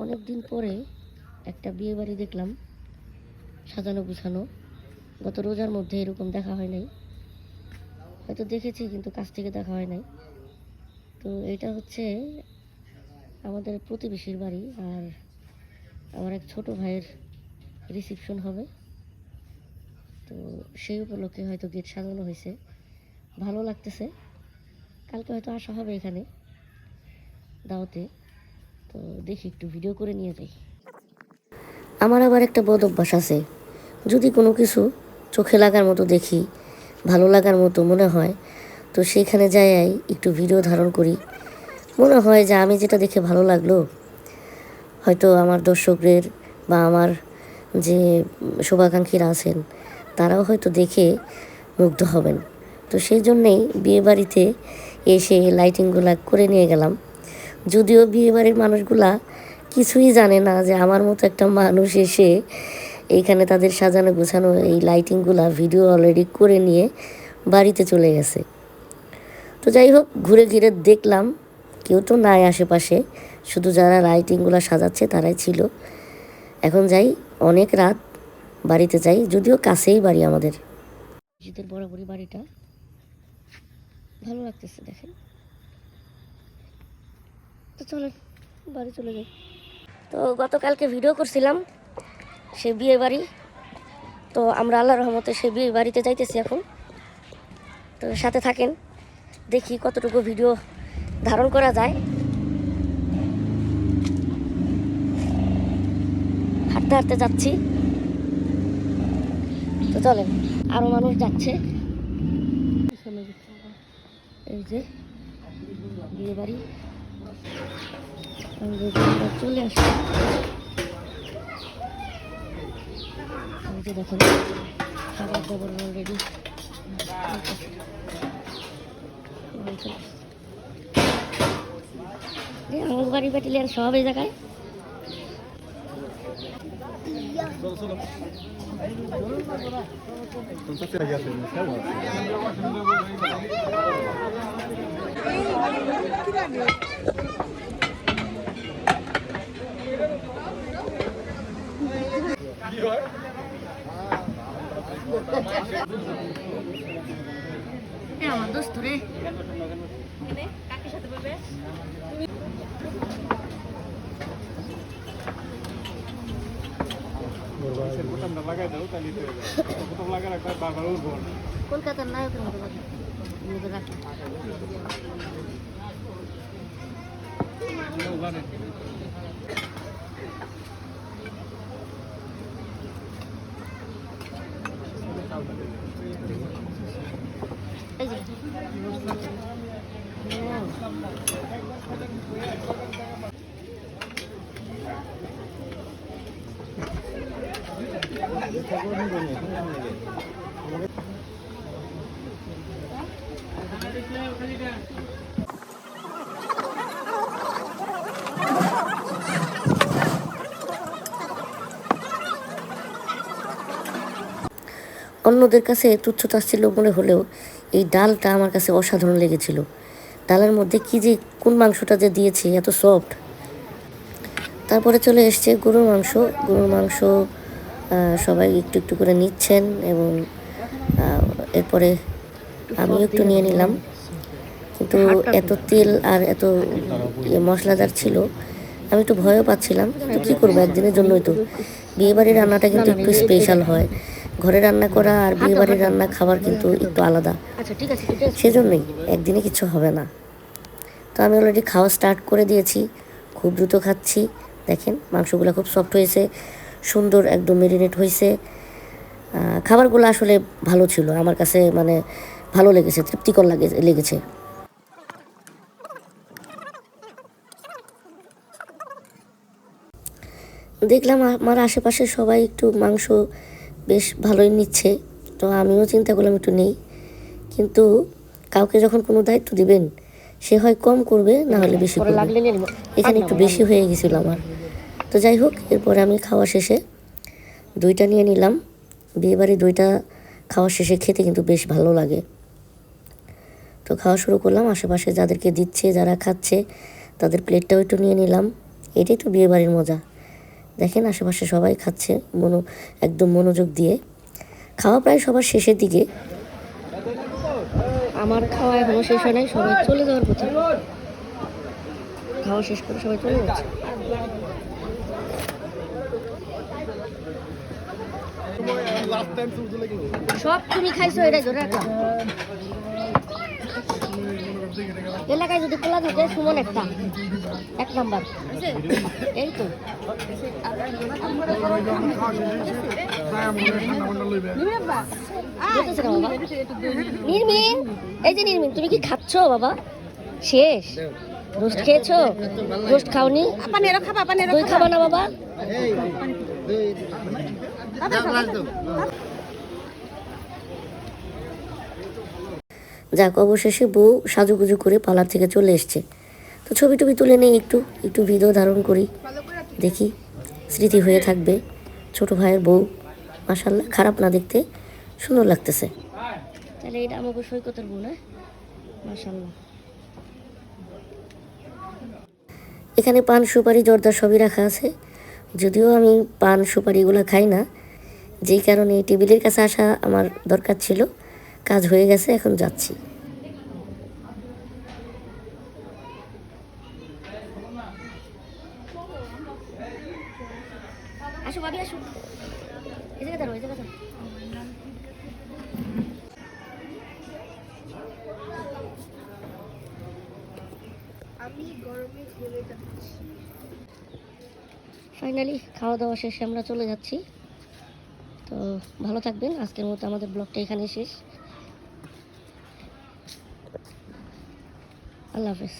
অনেক দিন পরে একটা বিয়ে বাড়ি দেখলাম, সাজানো গুছানো। গত রোজার মধ্যে এরকম দেখা হয় নাই, হয়তো দেখেছি কিন্তু কাছ থেকে দেখা হয় নাই। তো এটা হচ্ছে আমাদের প্রতিবেশীর বাড়ি, আর আমার এক ছোট ভাইয়ের রিসেপশন হবে। তো সেই উপলক্ষে হয়তো গেট সাজানো হয়েছে, ভালো লাগতেছে। কালকে হয়তো আসা হবে এখানে দাওয়াতে, তো দেখি একটু ভিডিও করে নিয়ে যাই। আমার আবার একটা বদ অভ্যাস আছে, যদি কোনো কিছু চোখে লাগার মতো দেখি, ভালো লাগার মতো মনে হয়, তো সেইখানে যাই একটু ভিডিও ধারণ করি। মনে হয় যে আমি যেটা দেখে ভালো লাগলো, হয়তো আমার দর্শকদের বা আমার যে শুভাকাঙ্ক্ষীরা আছেন তারাও হয়তো দেখে মুগ্ধ হবেন। তো সেই জন্যেই বিয়েবাড়িতে এসে লাইটিংগুলা করে নিয়ে গেলাম। যদিও বিয়েবাড়ির মানুষগুলা কিছুই জানে না যে আমার মতো একটা মানুষ এসে এইখানে তাদের সাজানো গোছানো এই লাইটিংগুলা ভিডিও অলরেডি করে নিয়ে বাড়িতে চলে গেছে। তো যাই হোক, ঘুরে ঘিরে দেখলাম কেউ তো নাই আশেপাশে, শুধু যারা লাইটিংগুলো সাজাচ্ছে তারাই ছিল। এখন যাই, অনেক রাত, বাড়িতে যাই, যদিও কাছেই বাড়ি আমাদের। শীতের বরাবরই বাড়িটা ভালো লাগতেছে, দেখেন। তো চলেন বাড়ি চলে যাই। তো গতকালকে ভিডিও করছিলাম সে বিয়ে বাড়ি, তো আমরা আল্লাহর রহমতে সে বিয়ে বাড়িতে যাইতেছি এখন। তো সাথে থাকেন, দেখি কতটুকু ভিডিও ধারণ করা যায়। হাঁটতে হাঁটতে যাচ্ছি, তো চলেন। আরো মানুষ যাচ্ছে, এই যে বিয়ে বাড়ি চলে আসছে। এই যে দেখেন খাবার দাবার অলরেডি। আমার বাড়ি ব্যাটালিয়ান সব এই জায়গায়। আমার দোস্ত রে কাকের সাথে বলবে। কলকাতার নায়কের মতো রাখি। এই যে অন্যদের কাছে তুচ্ছ-তাচ্ছিল্য মনে হলেও এই ডালটা আমার কাছে অসাধারণ লেগেছিল। ডালের মধ্যে কি যে কোন মাংসটা যে দিয়েছে, এত সফট। তারপরে চলে এসছে গরুর মাংস। গরুর মাংস সবাই একটু একটু করে নিচ্ছেন, এবং এরপরে আমিও একটু নিয়ে নিলাম। কিন্তু এত তেল আর এত মশলাদার ছিল, আমি একটু ভয়ও পাচ্ছিলাম। তো কী করবো, একদিনের জন্যই তো। বিয়েবাড়ির রান্নাটা কিন্তু একটু স্পেশাল হয়, ঘরে রান্না করা আর বিয়েবাড়ির রান্না খাবার কিন্তু একটু আলাদা। সেজন্যই একদিনে কিছু হবে না। তো আমি অলরেডি খাওয়া স্টার্ট করে দিয়েছি, খুব দ্রুত খাচ্ছি। দেখেন মাংসগুলো খুব সফট হয়েছে, সুন্দর একদম মেরিনেট হয়েছে। খাবারগুলো আসলে ভালো ছিল, আমার কাছে মানে ভালো লেগেছে, তৃপ্তিকর লেগেছে। দেখলাম আমার আশেপাশে সবাই একটু মাংস বেশ ভালোই নিচ্ছে, তো আমিও চিন্তা করলাম একটু নেই। কিন্তু কাউকে যখন কোনো দায়িত্ব দিবেন, সে হয় কম করবে, না হলে বেশি করবে। এখানে একটু বেশি হয়ে গেছিলো আমার। তো যাই হোক, এরপরে আমি খাওয়া শেষে দইটা নিয়ে নিলাম। বিয়েবাড়ি দইটা খাওয়া শেষে খেতে কিন্তু বেশ ভালো লাগে। তো খাওয়া শুরু করলাম। আশেপাশে যাদেরকে দিচ্ছে, যারা খাচ্ছে, তাদের প্লেটটাও একটু নিয়ে নিলাম। এটাই তো বিয়ে বাড়ির মজা। দেখেন আশেপাশে সবাই খাচ্ছে একদম মনোযোগ দিয়ে। খাওয়া প্রায় সবার শেষের দিকে। আমার খাওয়া এখনো শেষ হয় নাই, সবাই চলে যাওয়ার পথে। খাওয়া শেষ করে সবাই চলে যাচ্ছে। সব তুমি খাইছো, এটা ধরে রাখলাম। এলাকায় যদি খোলা থাকে সুমন এক নাম্বার। এই তো নির্মিন, এই যে নির্মিন, তুমি কি খাচ্ছ বাবা? শেষ রোস্ট খেয়েছো? রোস্ট খাওনি? দই খাবা না বাবা? যাক, অবশেষে বউ সাজুগুজু করে পার্লার থেকে চলে এসছে। তো ছবি টবি তুলে নেই, একটু ভিডিও ধারণ করি, দেখি স্মৃতি হয়ে থাকবে। ছোট ভাইয়ের বউ মাশাআল্লাহ, খারাপ না, দেখতে সুন্দর লাগতেছে। তাহলে এটা আমাকে সৈকতের বউ না? মাশাআল্লাহ। এখানে পান সুপারি জর্দা সবই রাখা আছে। যদিও আমি পান সুপারি এগুলো খাই না, যেই কারণে টেবিলের কাছে আসা আমার দরকার ছিল। কাজ হয়ে গেছে, এখন যাচ্ছি। আসো ভাবি, আসো, এই জায়গায় দাঁড়াও, এই জায়গায় দাঁড়াও। ফাইনালি খাওয়া দাওয়া শেষে আমরা চলে যাচ্ছি। তো ভালো থাকবেন। আজকের মতো আমাদের ব্লগটা এখানে শেষ। আল্লাহ হাফেজ।